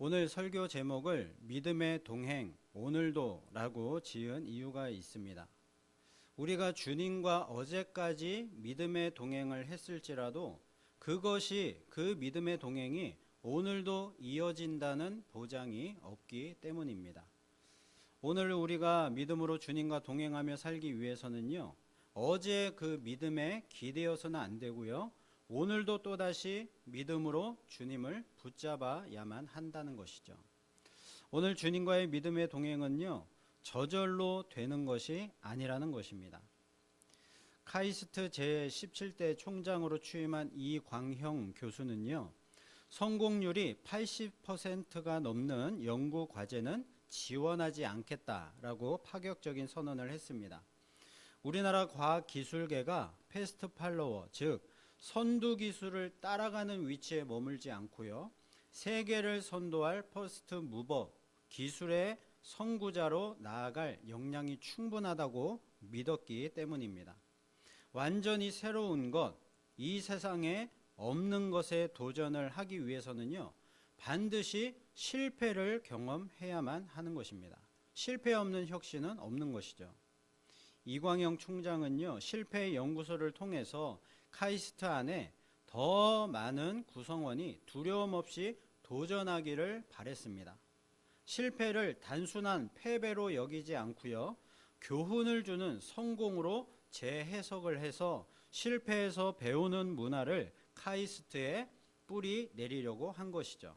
오늘 설교 제목을 믿음의 동행 오늘도 라고 지은 이유가 있습니다. 우리가 주님과 어제까지 믿음의 동행을 했을지라도 그것이 그 믿음의 동행이 오늘도 이어진다는 보장이 없기 때문입니다. 오늘 우리가 믿음으로 주님과 동행하며 살기 위해서는요, 어제 그 믿음에 기대어서는 안 되고요, 오늘도 또다시 믿음으로 주님을 붙잡아야만 한다는 것이죠. 오늘 주님과의 믿음의 동행은요, 저절로 되는 것이 아니라는 것입니다. 카이스트 제17대 총장으로 취임한 이광형 교수는요, 성공률이 80%가 넘는 연구 과제는 지원하지 않겠다라고 파격적인 선언을 했습니다. 우리나라 과학기술계가 패스트 팔로워, 즉 선두 기술을 따라가는 위치에 머물지 않고요, 세계를 선도할 퍼스트 무버, 기술의 선구자로 나아갈 역량이 충분하다고 믿었기 때문입니다. 완전히 새로운 것, 이 세상에 없는 것에 도전을 하기 위해서는요, 반드시 실패를 경험해야만 하는 것입니다. 실패 없는 혁신은 없는 것이죠. 이광영 총장은요, 실패 연구소를 통해서 카이스트 안에 더 많은 구성원이 두려움 없이 도전하기를 바랬습니다. 실패를 단순한 패배로 여기지 않고요, 교훈을 주는 성공으로 재해석을 해서 실패에서 배우는 문화를 카이스트에 뿌리 내리려고 한 것이죠.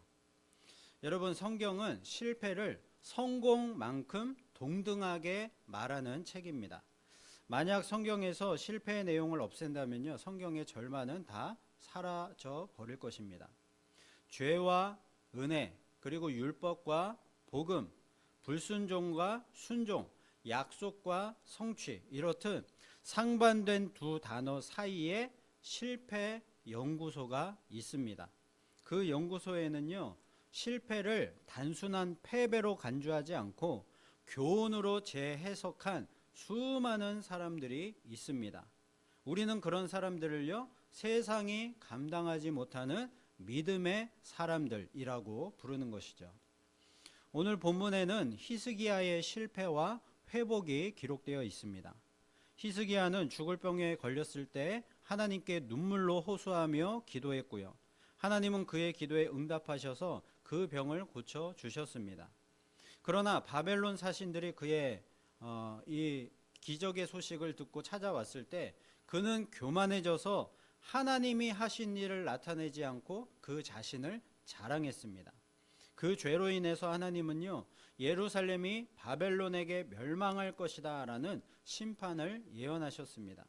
여러분, 성경은 실패를 성공만큼 동등하게 말하는 책입니다. 만약 성경에서 실패의 내용을 없앤다면요, 성경의 절반은 다 사라져 버릴 것입니다. 죄와 은혜, 그리고 율법과 복음, 불순종과 순종, 약속과 성취, 이렇듯 상반된 두 단어 사이에 실패 연구소가 있습니다. 그 연구소에는요, 실패를 단순한 패배로 간주하지 않고 교훈으로 재해석한 수많은 사람들이 있습니다. 우리는 그런 사람들을요, 세상이 감당하지 못하는 믿음의 사람들이라고 부르는 것이죠. 오늘 본문에는 히스기야의 실패와 회복이 기록되어 있습니다. 히스기야는 죽을 병에 걸렸을 때 하나님께 눈물로 호소하며 기도했고요, 하나님은 그의 기도에 응답하셔서 그 병을 고쳐 주셨습니다. 그러나 바벨론 사신들이 그의 이 기적의 소식을 듣고 찾아왔을 때 그는 교만해져서 하나님이 하신 일을 나타내지 않고 그 자신을 자랑했습니다. 그 죄로 인해서 하나님은요, 예루살렘이 바벨론에게 멸망할 것이다 라는 심판을 예언하셨습니다.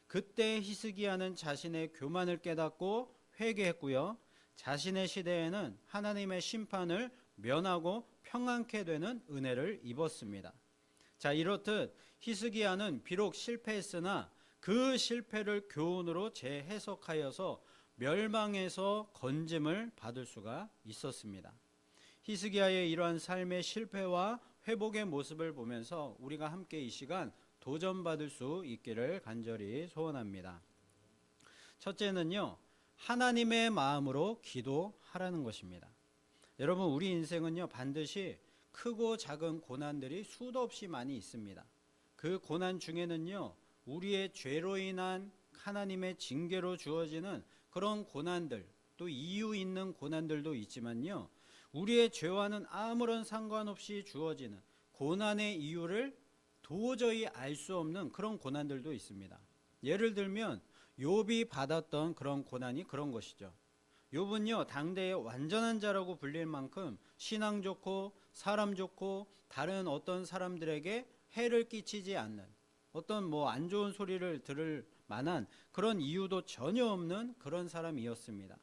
그때 히스기야는 자신의 교만을 깨닫고 회개했고요, 자신의 시대에는 하나님의 심판을 면하고 평안케 되는 은혜를 입었습니다. 자, 이렇듯 히스기야는 비록 실패했으나 그 실패를 교훈으로 재해석하여서 멸망에서 건짐을 받을 수가 있었습니다. 히스기야의 이러한 삶의 실패와 회복의 모습을 보면서 우리가 함께 이 시간 도전받을 수 있기를 간절히 소원합니다. 첫째는요, 하나님의 마음으로 기도하라는 것입니다. 여러분, 우리 인생은요, 반드시 크고 작은 고난들이 수도 없이 많이 있습니다. 그 고난 중에는요, 우리의 죄로 인한 하나님의 징계로 주어지는 그런 고난들, 또 이유 있는 고난들도 있지만요, 우리의 죄와는 아무런 상관없이 주어지는 고난의 이유를 도저히 알 수 없는 그런 고난들도 있습니다. 예를 들면 욥이 받았던 그런 고난이 그런 것이죠. 욥은요, 당대의 완전한 자라고 불릴 만큼 신앙 좋고 사람 좋고 다른 어떤 사람들에게 해를 끼치지 않는, 어떤 안 좋은 소리를 들을 만한 그런 이유도 전혀 없는 그런 사람이었습니다.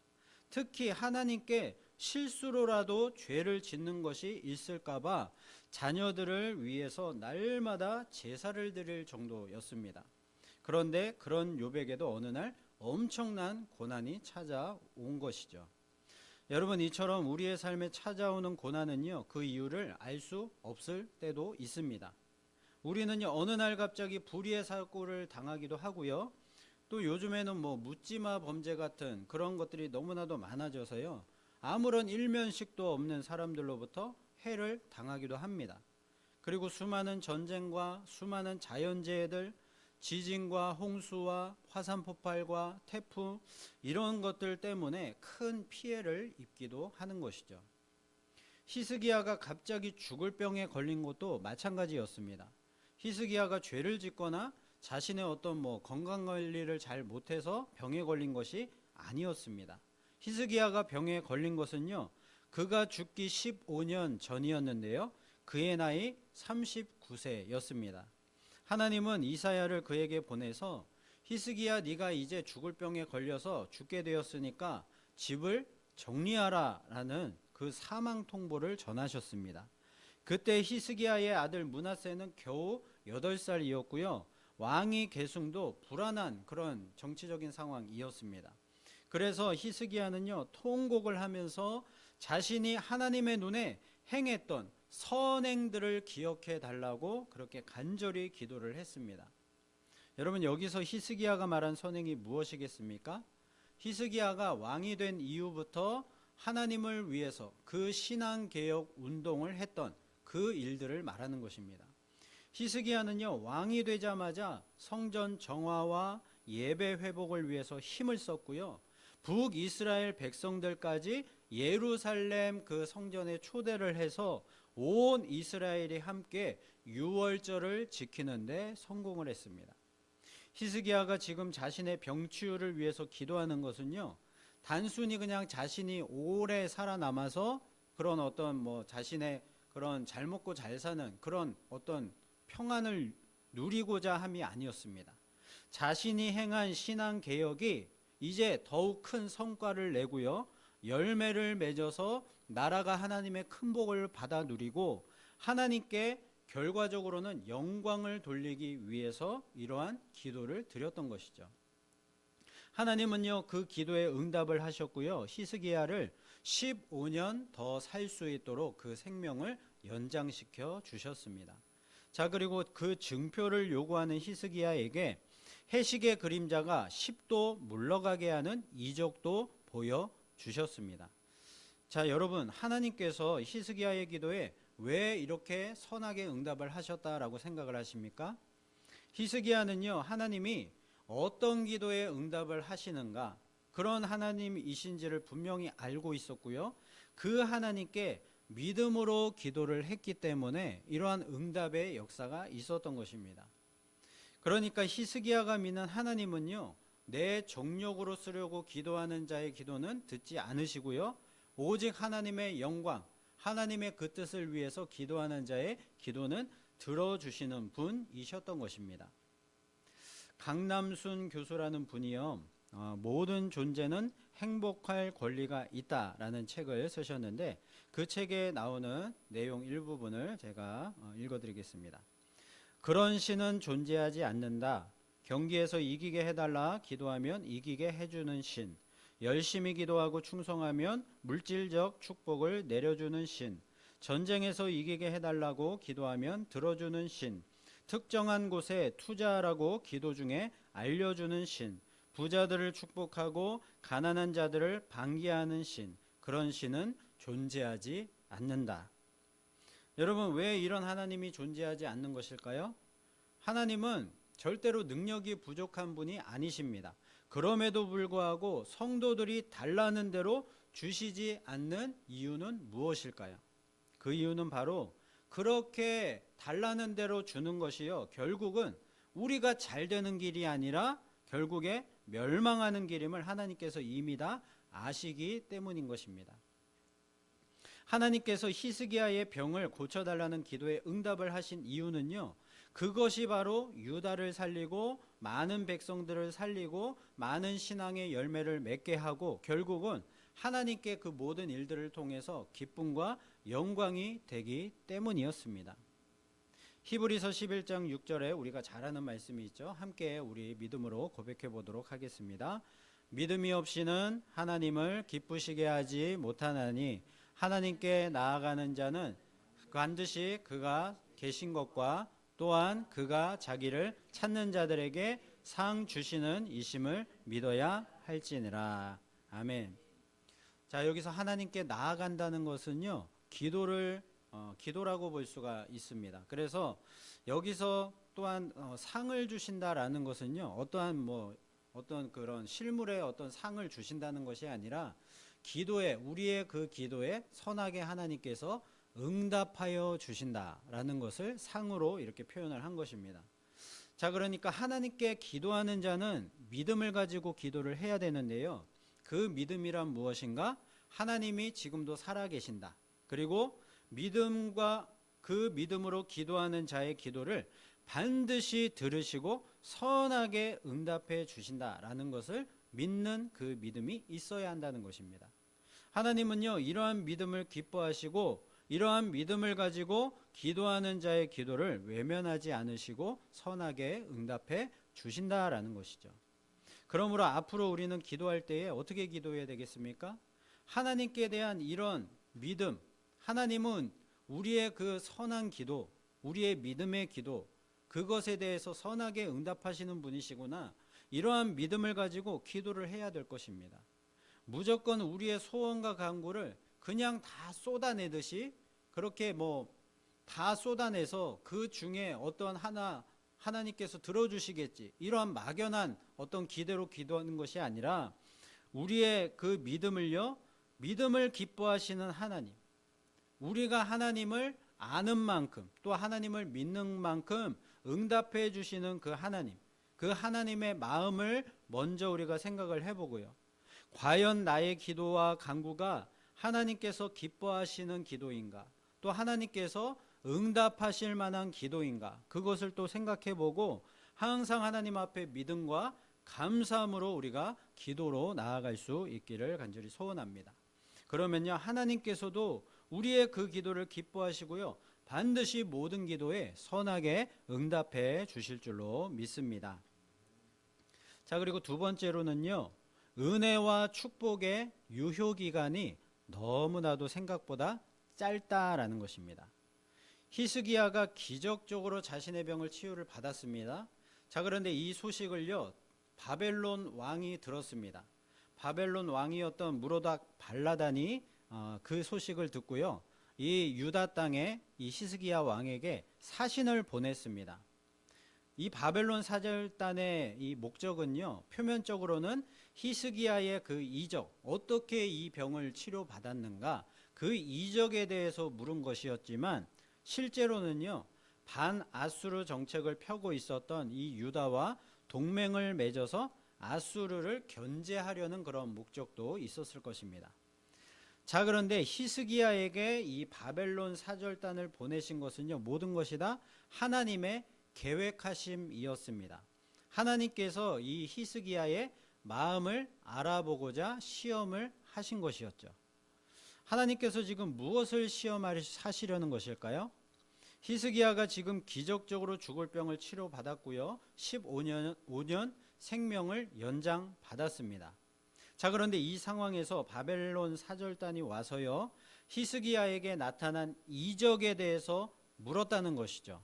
특히 하나님께 실수로라도 죄를 짓는 것이 있을까봐 자녀들을 위해서 날마다 제사를 드릴 정도였습니다. 그런데 그런 욥에게도 어느 날 엄청난 고난이 찾아온 것이죠. 여러분, 이처럼 우리의 삶에 찾아오는 고난은요, 그 이유를 알 수 없을 때도 있습니다. 우리는요, 어느 날 갑자기 불의의 사고를 당하기도 하고요, 또 요즘에는 묻지마 범죄 같은 그런 것들이 너무나도 많아져서요, 아무런 일면식도 없는 사람들로부터 해를 당하기도 합니다. 그리고 수많은 전쟁과 수많은 자연재해들, 지진과 홍수와 화산 폭발과 태풍 이런 것들 때문에 큰 피해를 입기도 하는 것이죠. 히스기야가 갑자기 죽을 병에 걸린 것도 마찬가지였습니다. 히스기야가 죄를 짓거나 자신의 어떤 건강 관리를 잘 못해서 병에 걸린 것이 아니었습니다. 히스기야가 병에 걸린 것은요, 그가 죽기 15년 전이었는데요, 그의 나이 39세였습니다. 하나님은 이사야를 그에게 보내서 히스기야, 네가 이제 죽을 병에 걸려서 죽게 되었으니까 집을 정리하라 라는 그 사망 통보를 전하셨습니다. 그때 히스기야의 아들 므낫세는 겨우 8살이었고요. 왕위 계승도 불안한 그런 정치적인 상황이었습니다. 그래서 히스기야는요, 통곡을 하면서 자신이 하나님의 눈에 행했던 선행들을 기억해 달라고 그렇게 간절히 기도를 했습니다. 여러분, 여기서 히스기야가 말한 선행이 무엇이겠습니까? 히스기야가 왕이 된 이후부터 하나님을 위해서 그 신앙개혁 운동을 했던 그 일들을 말하는 것입니다. 히스기야는요, 왕이 되자마자 성전 정화와 예배 회복을 위해서 힘을 썼고요, 북이스라엘 백성들까지 예루살렘 그 성전에 초대를 해서 온 이스라엘이 함께 유월절을 지키는 데 성공을 했습니다. 히스기야가 지금 자신의 병치유를 위해서 기도하는 것은요, 단순히 그냥 자신이 오래 살아남아서 그런 어떤 자신의 그런 잘 먹고 잘 사는 그런 어떤 평안을 누리고자 함이 아니었습니다. 자신이 행한 신앙 개혁이 이제 더욱 큰 성과를 내고요, 열매를 맺어서 나라가 하나님의 큰 복을 받아 누리고 하나님께 결과적으로는 영광을 돌리기 위해서 이러한 기도를 드렸던 것이죠. 하나님은요, 그 기도에 응답을 하셨고요, 히스기야를 15년 더 살 수 있도록 그 생명을 연장시켜 주셨습니다. 자, 그리고 그 증표를 요구하는 히스기야에게 해식의 그림자가 10도 물러가게 하는 이적도 보여주셨습니다. 자, 여러분, 하나님께서 히스기야의 기도에 왜 이렇게 선하게 응답을 하셨다라고 생각을 하십니까? 히스기야는요, 하나님이 어떤 기도에 응답을 하시는가, 그런 하나님이신지를 분명히 알고 있었고요, 그 하나님께 믿음으로 기도를 했기 때문에 이러한 응답의 역사가 있었던 것입니다. 그러니까 히스기야가 믿는 하나님은요, 내 정욕으로 쓰려고 기도하는 자의 기도는 듣지 않으시고요, 오직 하나님의 영광, 하나님의 그 뜻을 위해서 기도하는 자의 기도는 들어주시는 분이셨던 것입니다. 강남순 교수라는 분이요, 모든 존재는 행복할 권리가 있다라는 책을 쓰셨는데, 그 책에 나오는 내용 일부분을 제가 읽어드리겠습니다. 그런 신은 존재하지 않는다. 경기에서 이기게 해달라 기도하면 이기게 해주는 신, 열심히 기도하고 충성하면 물질적 축복을 내려주는 신, 전쟁에서 이기게 해달라고 기도하면 들어주는 신, 특정한 곳에 투자하라고 기도 중에 알려주는 신, 부자들을 축복하고 가난한 자들을 방기하는 신, 그런 신은 존재하지 않는다. 여러분, 왜 이런 하나님이 존재하지 않는 것일까요? 하나님은 절대로 능력이 부족한 분이 아니십니다. 그럼에도 불구하고 성도들이 달라는 대로 주시지 않는 이유는 무엇일까요? 그 이유는 바로 그렇게 달라는 대로 주는 것이요, 결국은 우리가 잘 되는 길이 아니라 결국에 멸망하는 길임을 하나님께서 이미 다 아시기 때문인 것입니다. 하나님께서 히스기야의 병을 고쳐달라는 기도에 응답을 하신 이유는요, 그것이 바로 유다를 살리고 많은 백성들을 살리고 많은 신앙의 열매를 맺게 하고 결국은 하나님께 그 모든 일들을 통해서 기쁨과 영광이 되기 때문이었습니다. 히브리서 11장 6절에 우리가 잘 아는 말씀이 있죠. 함께 우리 믿음으로 고백해 보도록 하겠습니다. 믿음이 없이는 하나님을 기쁘시게 하지 못하나니 하나님께 나아가는 자는 반드시 그가 계신 것과 또한 그가 자기를 찾는 자들에게 상 주시는 이심을 믿어야 할지니라. 아멘. 자, 여기서 하나님께 나아간다는 것은요, 기도라고 볼 수가 있습니다. 그래서 여기서 또한 상을 주신다라는 것은요, 어떤 그런 실물의 어떤 상을 주신다는 것이 아니라 우리의 그 기도에 선하게 하나님께서 응답하여 주신다라는 것을 상으로 이렇게 표현을 한 것입니다. 자, 그러니까 하나님께 기도하는 자는 믿음을 가지고 기도를 해야 되는데요. 그 믿음이란 무엇인가? 하나님이 지금도 살아계신다. 그리고 그 믿음으로 기도하는 자의 기도를 반드시 들으시고 선하게 응답해 주신다라는 것을 믿는 그 믿음이 있어야 한다는 것입니다. 하나님은요, 이러한 믿음을 기뻐하시고 이러한 믿음을 가지고 기도하는 자의 기도를 외면하지 않으시고 선하게 응답해 주신다라는 것이죠. 그러므로 앞으로 우리는 기도할 때에 어떻게 기도해야 되겠습니까? 하나님께 대한 이런 믿음, 하나님은 우리의 그 선한 기도, 우리의 믿음의 기도, 그것에 대해서 선하게 응답하시는 분이시구나, 이러한 믿음을 가지고 기도를 해야 될 것입니다. 무조건 우리의 소원과 간구를 그냥 다 쏟아내듯이 그렇게 다 쏟아내서 그 중에 어떤 하나님께서 들어주시겠지, 이러한 막연한 어떤 기대로 기도하는 것이 아니라 우리의 그 믿음을 기뻐하시는 하나님, 우리가 하나님을 아는 만큼 또 하나님을 믿는 만큼 응답해 주시는 그 하나님의 마음을 먼저 우리가 생각을 해보고요. 과연 나의 기도와 간구가 하나님께서 기뻐하시는 기도인가, 또 하나님께서 응답하실 만한 기도인가, 그것을 또 생각해보고 항상 하나님 앞에 믿음과 감사함으로 우리가 기도로 나아갈 수 있기를 간절히 소원합니다. 그러면요, 하나님께서도 우리의 그 기도를 기뻐하시고요, 반드시 모든 기도에 선하게 응답해 주실 줄로 믿습니다. 자, 그리고 두 번째로는요, 은혜와 축복의 유효 기간이 너무나도 생각보다 짧다라는 것입니다. 히스기야가 기적적으로 자신의 병을 치유를 받았습니다. 자, 그런데 이 소식을요, 바벨론 왕이 들었습니다. 바벨론 왕이었던 무로닥 발라단이 그 소식을 듣고요, 이 유다 땅에 이 히스기야 왕에게 사신을 보냈습니다. 이 바벨론 사절단의 이 목적은요, 표면적으로는 히스기야의 그 이적, 어떻게 이 병을 치료받았는가, 그 이적에 대해서 물은 것이었지만 실제로는요, 반아수르 정책을 펴고 있었던 이 유다와 동맹을 맺어서 아수르를 견제하려는 그런 목적도 있었을 것입니다. 자, 그런데 히스기야에게 이 바벨론 사절단을 보내신 것은요, 모든 것이 다 하나님의 계획하심이었습니다. 하나님께서 이 히스기야의 마음을 알아보고자 시험을 하신 것이었죠. 하나님께서 지금 무엇을 시험하시려는 것일까요? 히스기야가 지금 기적적으로 죽을 병을 치료받았고요, 15년 생명을 연장받았습니다. 자, 그런데 이 상황에서 바벨론 사절단이 와서요, 히스기야에게 나타난 이적에 대해서 물었다는 것이죠.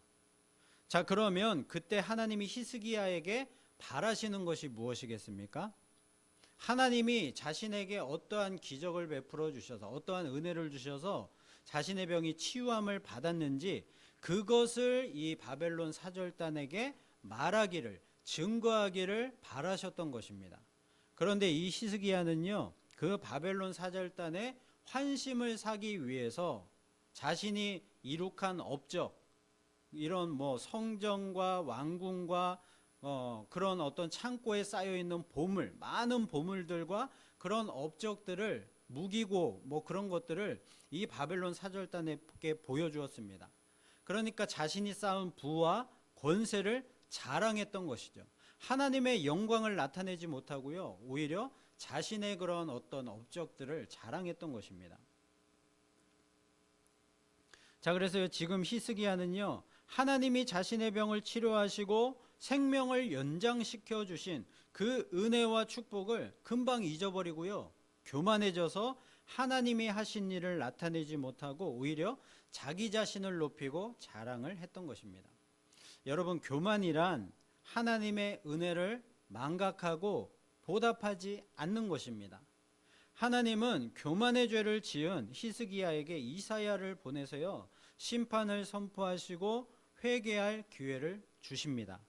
자, 그러면 그때 하나님이 히스기야에게 바라시는 것이 무엇이겠습니까? 하나님이 자신에게 어떠한 기적을 베풀어 주셔서, 어떠한 은혜를 주셔서 자신의 병이 치유함을 받았는지 그것을 이 바벨론 사절단에게 말하기를, 증거하기를 바라셨던 것입니다. 그런데 이 히스기야는요, 그 바벨론 사절단의 환심을 사기 위해서 자신이 이룩한 업적, 이런 성전과 왕궁과 그런 어떤 창고에 쌓여 있는 보물, 많은 보물들과 그런 업적들을, 무기고 그런 것들을 이 바벨론 사절단에게 보여주었습니다. 그러니까 자신이 쌓은 부와 권세를 자랑했던 것이죠. 하나님의 영광을 나타내지 못하고요, 오히려 자신의 그런 어떤 업적들을 자랑했던 것입니다. 자, 그래서 지금 히스기야는요, 하나님이 자신의 병을 치료하시고 생명을 연장시켜 주신 그 은혜와 축복을 금방 잊어버리고요, 교만해져서 하나님이 하신 일을 나타내지 못하고 오히려 자기 자신을 높이고 자랑을 했던 것입니다. 여러분, 교만이란 하나님의 은혜를 망각하고 보답하지 않는 것입니다. 하나님은 교만의 죄를 지은 히스기야에게 이사야를 보내서요, 심판을 선포하시고 회개할 기회를 주십니다.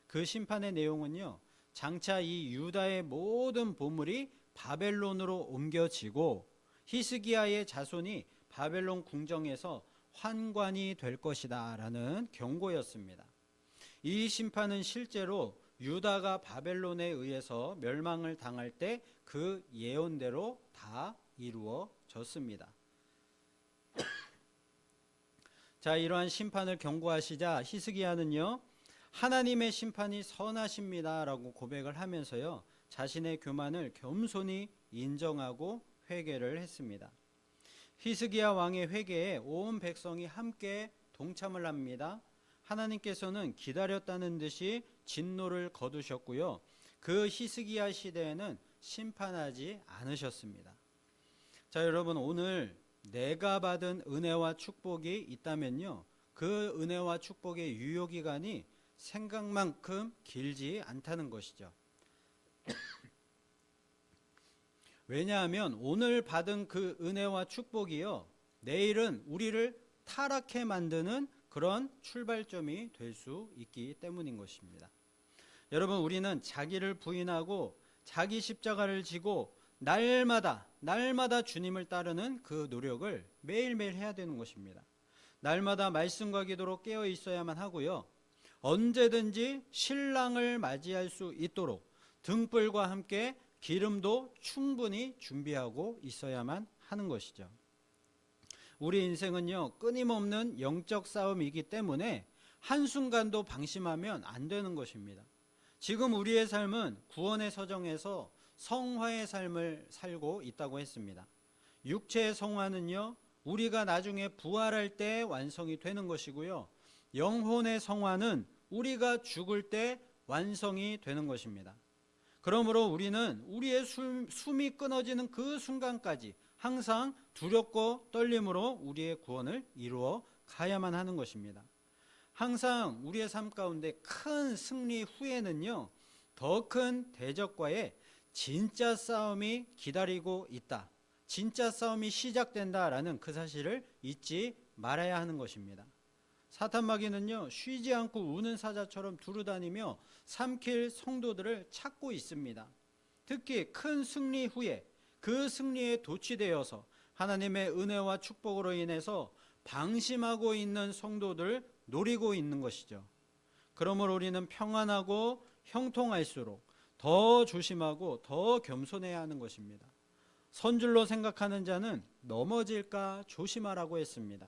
그 심판의 내용은요, 장차 이 유다의 모든 보물이 바벨론으로 옮겨지고 히스기야의 자손이 바벨론 궁정에서 환관이 될 것이다 라는 경고였습니다. 이 심판은 실제로 유다가 바벨론에 의해서 멸망을 당할 때 그 예언대로 다 이루어졌습니다. 자, 이러한 심판을 경고하시자 히스기야는요, 하나님의 심판이 선하십니다 라고 고백을 하면서요, 자신의 교만을 겸손히 인정하고 회개를 했습니다. 히스기야 왕의 회개에 온 백성이 함께 동참을 합니다. 하나님께서는 기다렸다는 듯이 진노를 거두셨고요, 그 히스기야 시대에는 심판하지 않으셨습니다. 자, 여러분, 오늘 내가 받은 은혜와 축복이 있다면요, 그 은혜와 축복의 유효기간이 생각만큼 길지 않다는 것이죠. 왜냐하면 오늘 받은 그 은혜와 축복이요, 내일은 우리를 타락해 만드는 그런 출발점이 될 수 있기 때문인 것입니다. 여러분, 우리는 자기를 부인하고 자기 십자가를 지고 날마다 주님을 따르는 그 노력을 매일매일 해야 되는 것입니다. 날마다 말씀과 기도로 깨어 있어야만 하고요, 언제든지 신랑을 맞이할 수 있도록 등불과 함께 기름도 충분히 준비하고 있어야만 하는 것이죠. 우리 인생은요, 끊임없는 영적 싸움이기 때문에 한순간도 방심하면 안 되는 것입니다. 지금 우리의 삶은 구원의 서정에서 성화의 삶을 살고 있다고 했습니다. 육체의 성화는요, 우리가 나중에 부활할 때 완성이 되는 것이고요, 영혼의 성화는 우리가 죽을 때 완성이 되는 것입니다. 그러므로 우리는 우리의 숨이 끊어지는 그 순간까지 항상 두렵고 떨림으로 우리의 구원을 이루어 가야만 하는 것입니다. 항상 우리의 삶 가운데 큰 승리 후에는요, 더 큰 대적과의 진짜 싸움이 기다리고 있다, 진짜 싸움이 시작된다라는 그 사실을 잊지 말아야 하는 것입니다. 사탄 마귀는요, 쉬지 않고 우는 사자처럼 두루다니며 삼킬 성도들을 찾고 있습니다. 특히 큰 승리 후에 그 승리에 도취되어서 하나님의 은혜와 축복으로 인해서 방심하고 있는 성도들 노리고 있는 것이죠. 그러므로 우리는 평안하고 형통할수록 더 조심하고 더 겸손해야 하는 것입니다. 선줄로 생각하는 자는 넘어질까 조심하라고 했습니다.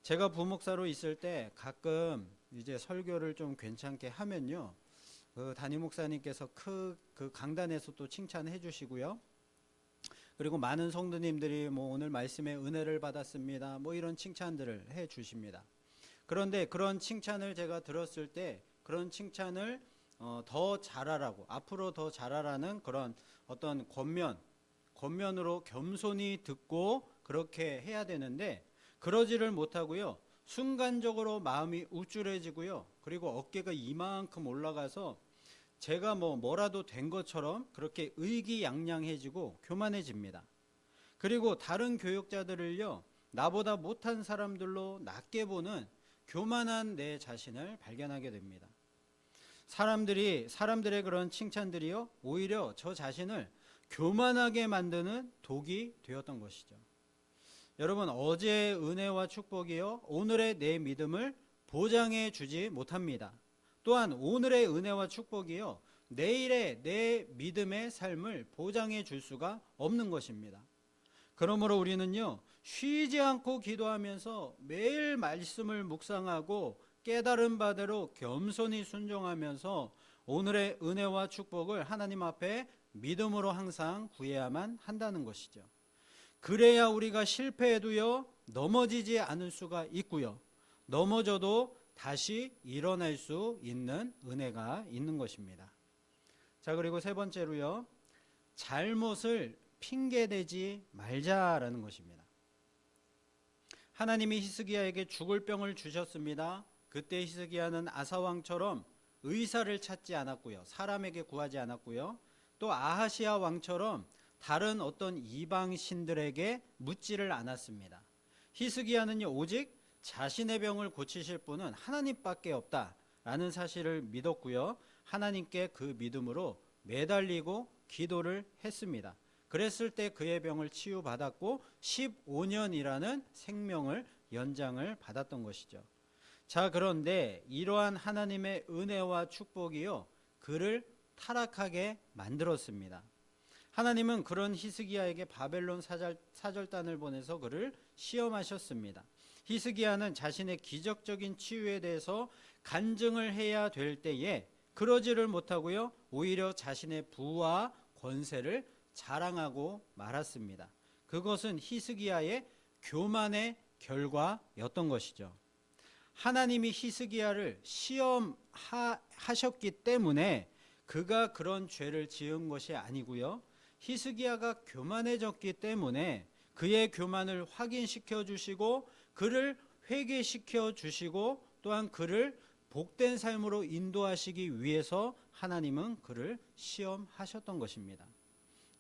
제가 부목사로 있을 때 가끔 이제 설교를 좀 괜찮게 하면요, 그 담임 목사님께서 그 강단에서 또 칭찬해 주시고요, 그리고 많은 성도님들이 뭐 오늘 말씀에 은혜를 받았습니다, 뭐 이런 칭찬들을 해 주십니다. 그런데 그런 칭찬을 제가 들었을 때 그런 칭찬을 더 잘하라고, 앞으로 더 잘하라는 그런 어떤 권면으로 겸손히 듣고 그렇게 해야 되는데 그러지를 못하고요, 순간적으로 마음이 우쭐해지고요, 그리고 어깨가 이만큼 올라가서 제가 뭐라도 된 것처럼 그렇게 의기양양해지고 교만해집니다. 그리고 다른 교육자들을요, 나보다 못한 사람들로 낮게 보는 교만한 내 자신을 발견하게 됩니다. 사람들의 그런 칭찬들이요, 오히려 저 자신을 교만하게 만드는 독이 되었던 것이죠. 여러분, 어제의 은혜와 축복이요, 오늘의 내 믿음을 보장해 주지 못합니다. 또한 오늘의 은혜와 축복이요, 내일의 내 믿음의 삶을 보장해 줄 수가 없는 것입니다. 그러므로 우리는요, 쉬지 않고 기도하면서 매일 말씀을 묵상하고 깨달은 바대로 겸손히 순종하면서 오늘의 은혜와 축복을 하나님 앞에 믿음으로 항상 구해야만 한다는 것이죠. 그래야 우리가 실패해도요, 넘어지지 않을 수가 있고요, 넘어져도 다시 일어날 수 있는 은혜가 있는 것입니다. 자, 그리고 세 번째로요, 잘못을 핑계대지 말자라는 것입니다. 하나님이 히스기야에게 죽을 병을 주셨습니다. 그때 히스기야는 아사왕처럼 의사를 찾지 않았고요, 사람에게 구하지 않았고요, 또 아하시야 왕처럼 다른 어떤 이방 신들에게 묻지를 않았습니다. 히스기야는요, 오직 자신의 병을 고치실 분은 하나님밖에 없다라는 사실을 믿었고요. 하나님께 그 믿음으로 매달리고 기도를 했습니다. 그랬을 때 그의 병을 치유받았고 15년이라는 생명을 연장을 받았던 것이죠. 자, 그런데 이러한 하나님의 은혜와 축복이요, 그를 타락하게 만들었습니다. 하나님은 그런 히스기야에게 바벨론 사절단을 보내서 그를 시험하셨습니다. 히스기야는 자신의 기적적인 치유에 대해서 간증을 해야 될 때에 그러지를 못하고요, 오히려 자신의 부와 권세를 자랑하고 말았습니다. 그것은 히스기야의 교만의 결과였던 것이죠. 하나님이 히스기야를 시험하셨기 때문에 그가 그런 죄를 지은 것이 아니고요, 히스기야가 교만해졌기 때문에 그의 교만을 확인시켜 주시고 그를 회개시켜 주시고 또한 그를 복된 삶으로 인도하시기 위해서 하나님은 그를 시험하셨던 것입니다.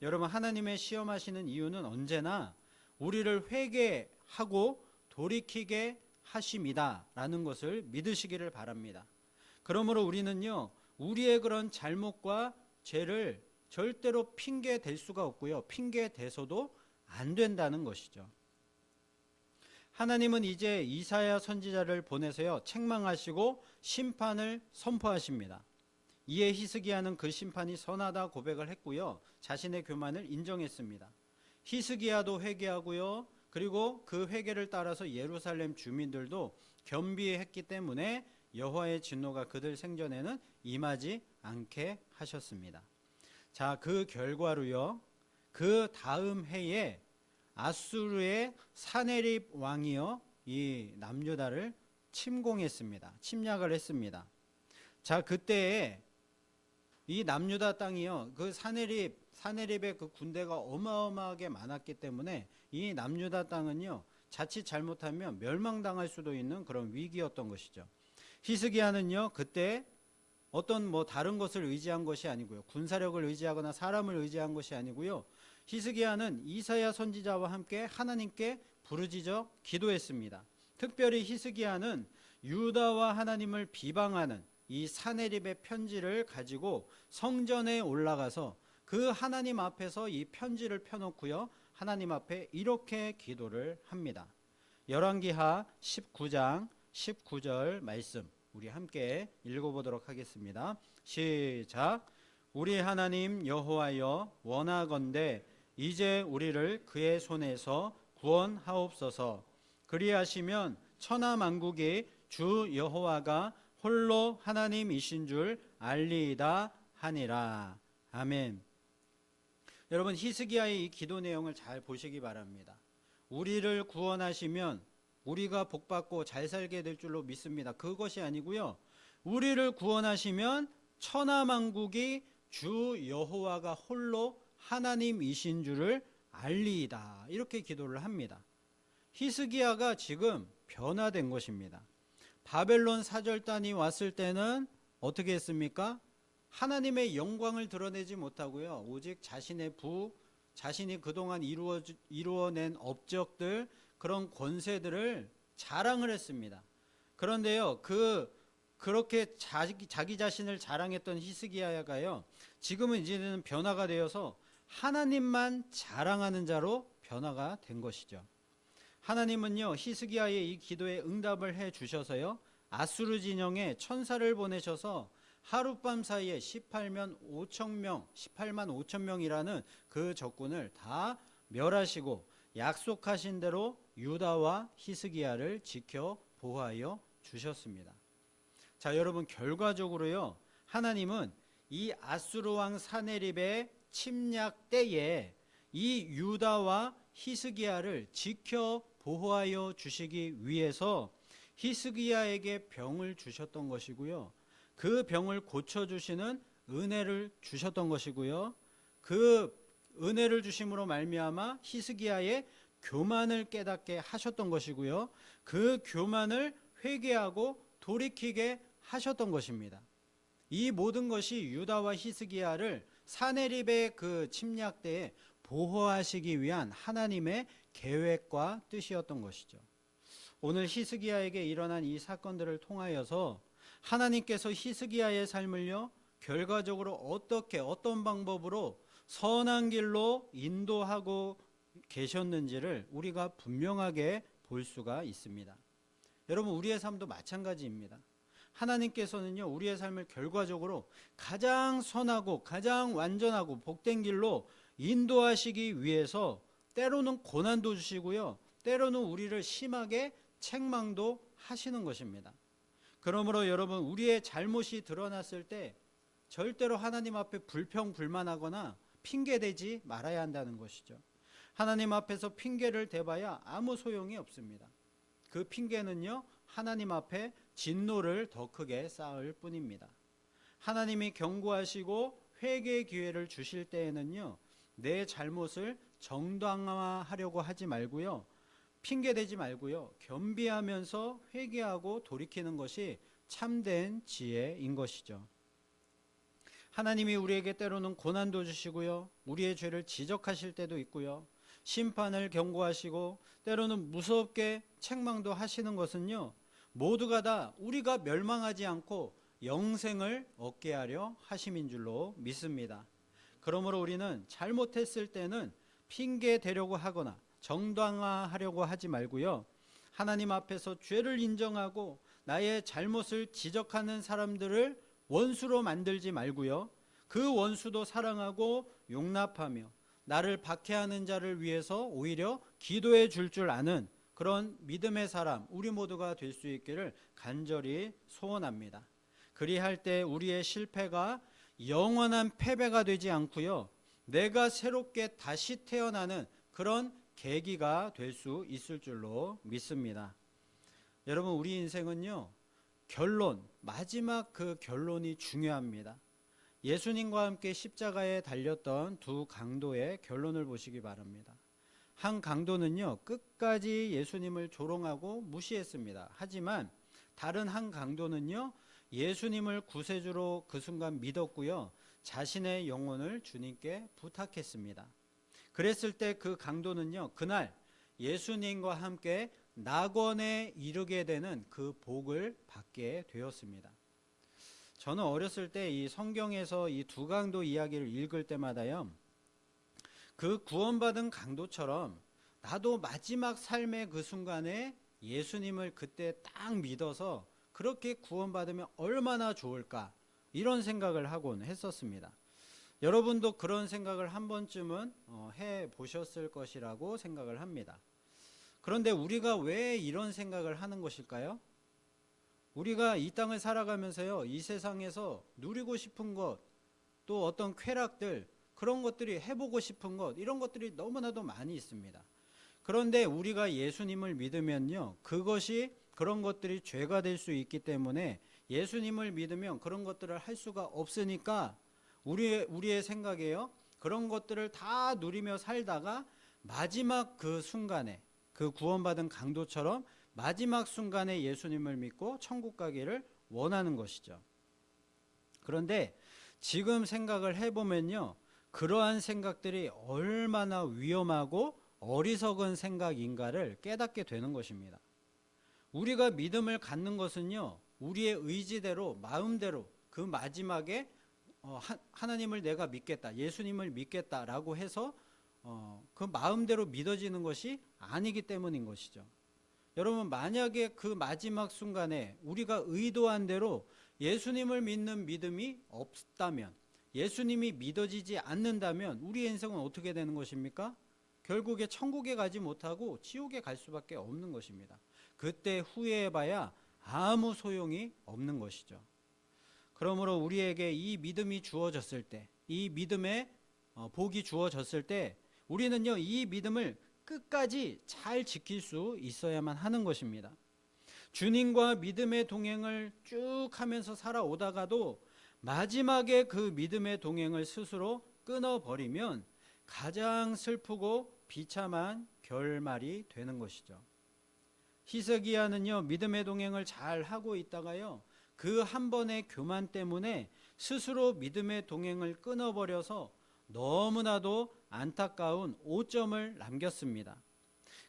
여러분, 하나님의 시험하시는 이유는 언제나 우리를 회개하고 돌이키게 하심이다 라는 것을 믿으시기를 바랍니다. 그러므로 우리는요, 우리의 그런 잘못과 죄를 절대로 핑계 댈 수가 없고요, 핑계 대서도 안 된다는 것이죠. 하나님은 이제 이사야 선지자를 보내서요, 책망하시고 심판을 선포하십니다. 이에 히스기야는 그 심판이 선하다 고백을 했고요, 자신의 교만을 인정했습니다. 히스기야도 회개하고요, 그리고 그 회개를 따라서 예루살렘 주민들도 겸비했기 때문에 여호와의 진노가 그들 생전에는 임하지 않게 하셨습니다. 자, 그 결과로요, 그 다음 해에 아수르의 사네립 왕이요, 이 남유다를 침공했습니다. 침략을 했습니다. 자, 그때에 이 남유다 땅이요, 그 사네립의 그 군대가 어마어마하게 많았기 때문에 이 남유다 땅은요, 자칫 잘못하면 멸망당할 수도 있는 그런 위기였던 것이죠. 히스기야는요, 그때 어떤 다른 것을 의지한 것이 아니고요, 군사력을 의지하거나 사람을 의지한 것이 아니고요, 히스기야는 이사야 선지자와 함께 하나님께 부르짖어 기도했습니다. 특별히 히스기야는 유다와 하나님을 비방하는 이 사네립의 편지를 가지고 성전에 올라가서 그 하나님 앞에서 이 편지를 펴놓고요, 하나님 앞에 이렇게 기도를 합니다. 열왕기하 19장 19절 말씀 우리 함께 읽어보도록 하겠습니다. 시작. 우리 하나님 여호와여, 원하건대 이제 우리를 그의 손에서 구원하옵소서. 그리하시면 천하 만국이 주 여호와가 홀로 하나님이신 줄 알리이다 하니라. 아멘. 여러분, 히스기야의 이 기도 내용을 잘 보시기 바랍니다. 우리를 구원하시면 우리가 복받고 잘 살게 될 줄로 믿습니다. 그것이 아니고요, 우리를 구원하시면 천하 만국이 주 여호와가 홀로 하나님이신 줄을 알리이다, 이렇게 기도를 합니다. 히스기야가 지금 변화된 것입니다. 바벨론 사절단이 왔을 때는 어떻게 했습니까? 하나님의 영광을 드러내지 못하고요, 오직 자신의 자신이 그동안 이루어낸 업적들, 그런 권세들을 자랑을 했습니다. 그런데요, 그렇게 자기 자신을 자랑했던 히스기야가요, 지금은 이제는 변화가 되어서 하나님만 자랑하는 자로 변화가 된 것이죠. 하나님은요, 히스기야의 이 기도에 응답을 해 주셔서요, 아수르 진영에 천사를 보내셔서 하룻밤 사이에 18만 5천 명이라는 그 적군을 다 멸하시고 약속하신 대로 유다와 히스기야를 지켜 보호하여 주셨습니다. 자, 여러분, 결과적으로요, 하나님은 이 아수르 왕 사네립의 침략 때에 이 유다와 히스기야를 지켜 보호하여 주시기 위해서 히스기야에게 병을 주셨던 것이고요, 그 병을 고쳐주시는 은혜를 주셨던 것이고요, 그 은혜를 주심으로 말미암아 히스기야의 교만을 깨닫게 하셨던 것이고요, 그 교만을 회개하고 돌이키게 하셨던 것입니다. 이 모든 것이 유다와 히스기야를 사네립의 그 침략 때에 보호하시기 위한 하나님의 계획과 뜻이었던 것이죠. 오늘 히스기야에게 일어난 이 사건들을 통하여서 하나님께서 히스기야의 삶을요, 결과적으로 어떤 방법으로 선한 길로 인도하고 계셨는지를 우리가 분명하게 볼 수가 있습니다. 여러분, 우리의 삶도 마찬가지입니다. 하나님께서는요, 우리의 삶을 결과적으로 가장 선하고 가장 완전하고 복된 길로 인도하시기 위해서 때로는 고난도 주시고요, 때로는 우리를 심하게 책망도 하시는 것입니다. 그러므로 여러분, 우리의 잘못이 드러났을 때 절대로 하나님 앞에 불평불만하거나 핑계대지 말아야 한다는 것이죠. 하나님 앞에서 핑계를 대봐야 아무 소용이 없습니다. 그 핑계는요, 하나님 앞에 진노를 더 크게 쌓을 뿐입니다. 하나님이 경고하시고 회개의 기회를 주실 때에는요, 내 잘못을 정당화하려고 하지 말고요, 핑계대지 말고요, 겸비하면서 회개하고 돌이키는 것이 참된 지혜인 것이죠. 하나님이 우리에게 때로는 고난도 주시고요, 우리의 죄를 지적하실 때도 있고요, 심판을 경고하시고 때로는 무섭게 책망도 하시는 것은요, 모두가 다 우리가 멸망하지 않고 영생을 얻게 하려 하심인 줄로 믿습니다. 그러므로 우리는 잘못했을 때는 핑계 대려고 하거나 정당화하려고 하지 말고요, 하나님 앞에서 죄를 인정하고 나의 잘못을 지적하는 사람들을 원수로 만들지 말고요, 그 원수도 사랑하고 용납하며 나를 박해하는 자를 위해서 오히려 기도해 줄 아는 그런 믿음의 사람, 우리 모두가 될 수 있기를 간절히 소원합니다. 그리할 때 우리의 실패가 영원한 패배가 되지 않고요, 내가 새롭게 다시 태어나는 그런 계기가 될 수 있을 줄로 믿습니다. 여러분, 우리 인생은요, 마지막 그 결론이 중요합니다. 예수님과 함께 십자가에 달렸던 두 강도의 결론을 보시기 바랍니다. 한 강도는요, 끝까지 예수님을 조롱하고 무시했습니다. 하지만 다른 한 강도는요, 예수님을 구세주로 그 순간 믿었고요, 자신의 영혼을 주님께 부탁했습니다. 그랬을 때 그 강도는요, 그날 예수님과 함께 낙원에 이르게 되는 그 복을 받게 되었습니다. 저는 어렸을 때 이 성경에서 이 두 강도 이야기를 읽을 때마다요, 그 구원받은 강도처럼 나도 마지막 삶의 그 순간에 예수님을 그때 딱 믿어서 그렇게 구원받으면 얼마나 좋을까, 이런 생각을 하곤 했었습니다. 여러분도 그런 생각을 한 번쯤은 해보셨을 것이라고 생각을 합니다. 그런데 우리가 왜 이런 생각을 하는 것일까요? 우리가 이 땅을 살아가면서요, 이 세상에서 누리고 싶은 것, 또 어떤 쾌락들, 그런 것들이 해보고 싶은 것, 이런 것들이 너무나도 많이 있습니다. 그런데 우리가 예수님을 믿으면요, 그런 것들이 죄가 될 수 있기 때문에 예수님을 믿으면 그런 것들을 할 수가 없으니까 우리의 생각에요, 그런 것들을 다 누리며 살다가 마지막 그 순간에, 그 구원받은 강도처럼 마지막 순간에 예수님을 믿고 천국 가기를 원하는 것이죠. 그런데 지금 생각을 해보면요, 그러한 생각들이 얼마나 위험하고 어리석은 생각인가를 깨닫게 되는 것입니다. 우리가 믿음을 갖는 것은요, 우리의 의지대로, 마음대로 그 마지막에 하나님을 내가 믿겠다, 예수님을 믿겠다라고 해서 그 마음대로 믿어지는 것이 아니기 때문인 것이죠. 여러분, 만약에 그 마지막 순간에 우리가 의도한 대로 예수님을 믿는 믿음이 없다면, 예수님이 믿어지지 않는다면 우리의 인생은 어떻게 되는 것입니까? 결국에 천국에 가지 못하고 지옥에 갈 수밖에 없는 것입니다. 그때 후회해봐야 아무 소용이 없는 것이죠. 그러므로 우리에게 이 믿음이 주어졌을 때, 이 믿음의 복이 주어졌을 때 우리는요, 이 믿음을 끝까지 잘 지킬 수 있어야만 하는 것입니다. 주님과 믿음의 동행을 쭉 하면서 살아오다가도 마지막에 그 믿음의 동행을 스스로 끊어버리면 가장 슬프고 비참한 결말이 되는 것이죠. 히스기야는요, 믿음의 동행을 잘 하고 있다가요, 그 한 번의 교만 때문에 스스로 믿음의 동행을 끊어버려서 너무나도 안타까운 오점을 남겼습니다.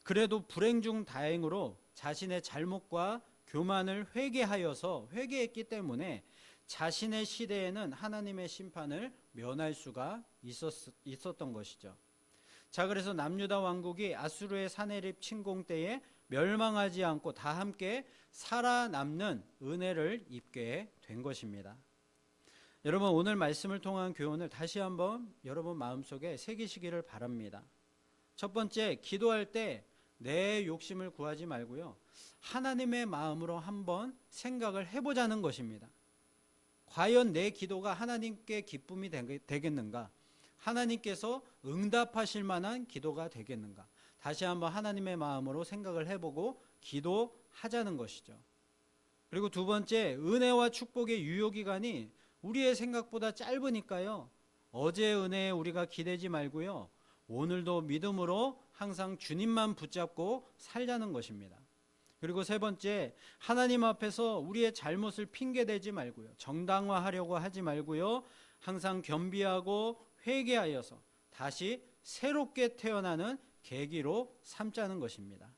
그래도 불행 중 다행으로 자신의 잘못과 교만을 회개했기 때문에 자신의 시대에는 하나님의 심판을 면할 수가 있었던 것이죠. 자, 그래서 남유다 왕국이 아수르의 사내립 침공 때에 멸망하지 않고 다 함께 살아남는 은혜를 입게 된 것입니다. 여러분, 오늘 말씀을 통한 교훈을 다시 한번 여러분 마음속에 새기시기를 바랍니다. 첫 번째, 기도할 때 내 욕심을 구하지 말고요, 하나님의 마음으로 한번 생각을 해보자는 것입니다. 과연 내 기도가 하나님께 기쁨이 되겠는가? 하나님께서 응답하실 만한 기도가 되겠는가? 다시 한번 하나님의 마음으로 생각을 해보고 기도하자는 것이죠. 그리고 두 번째, 은혜와 축복의 유효기간이 우리의 생각보다 짧으니까요, 어제의 은혜에 우리가 기대지 말고요, 오늘도 믿음으로 항상 주님만 붙잡고 살자는 것입니다. 그리고 세 번째, 하나님 앞에서 우리의 잘못을 핑계대지 말고요, 정당화하려고 하지 말고요, 항상 겸비하고 회개하여서 다시 새롭게 태어나는 계기로 삼자는 것입니다.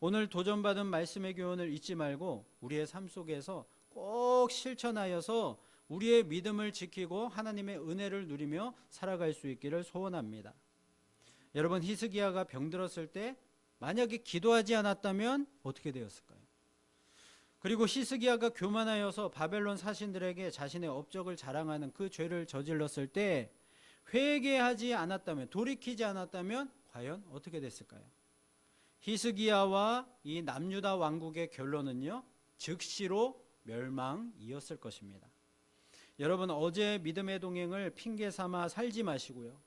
오늘 도전받은 말씀의 교훈을 잊지 말고 우리의 삶 속에서 꼭 실천하여서 우리의 믿음을 지키고 하나님의 은혜를 누리며 살아갈 수 있기를 소원합니다. 여러분, 히스기야가 병들었을 때 만약에 기도하지 않았다면 어떻게 되었을까요? 그리고 히스기야가 교만하여서 바벨론 사신들에게 자신의 업적을 자랑하는 그 죄를 저질렀을 때 회개하지 않았다면, 돌이키지 않았다면 과연 어떻게 됐을까요? 히스기야와 이 남유다 왕국의 결론은요, 즉시로 멸망이었을 것입니다. 여러분, 어제 믿음의 동행을 핑계 삼아 살지 마시고요,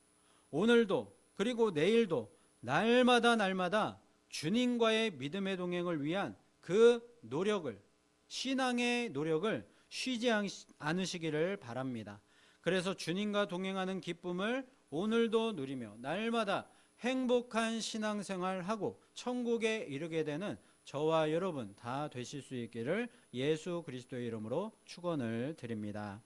오늘도 그리고 내일도 날마다 주님과의 믿음의 동행을 위한 그 노력을, 신앙의 노력을 쉬지 않으시기를 바랍니다. 그래서 주님과 동행하는 기쁨을 오늘도 누리며 날마다 행복한 신앙생활하고 천국에 이르게 되는 저와 여러분 다 되실 수 있기를 예수 그리스도의 이름으로 축원을 드립니다.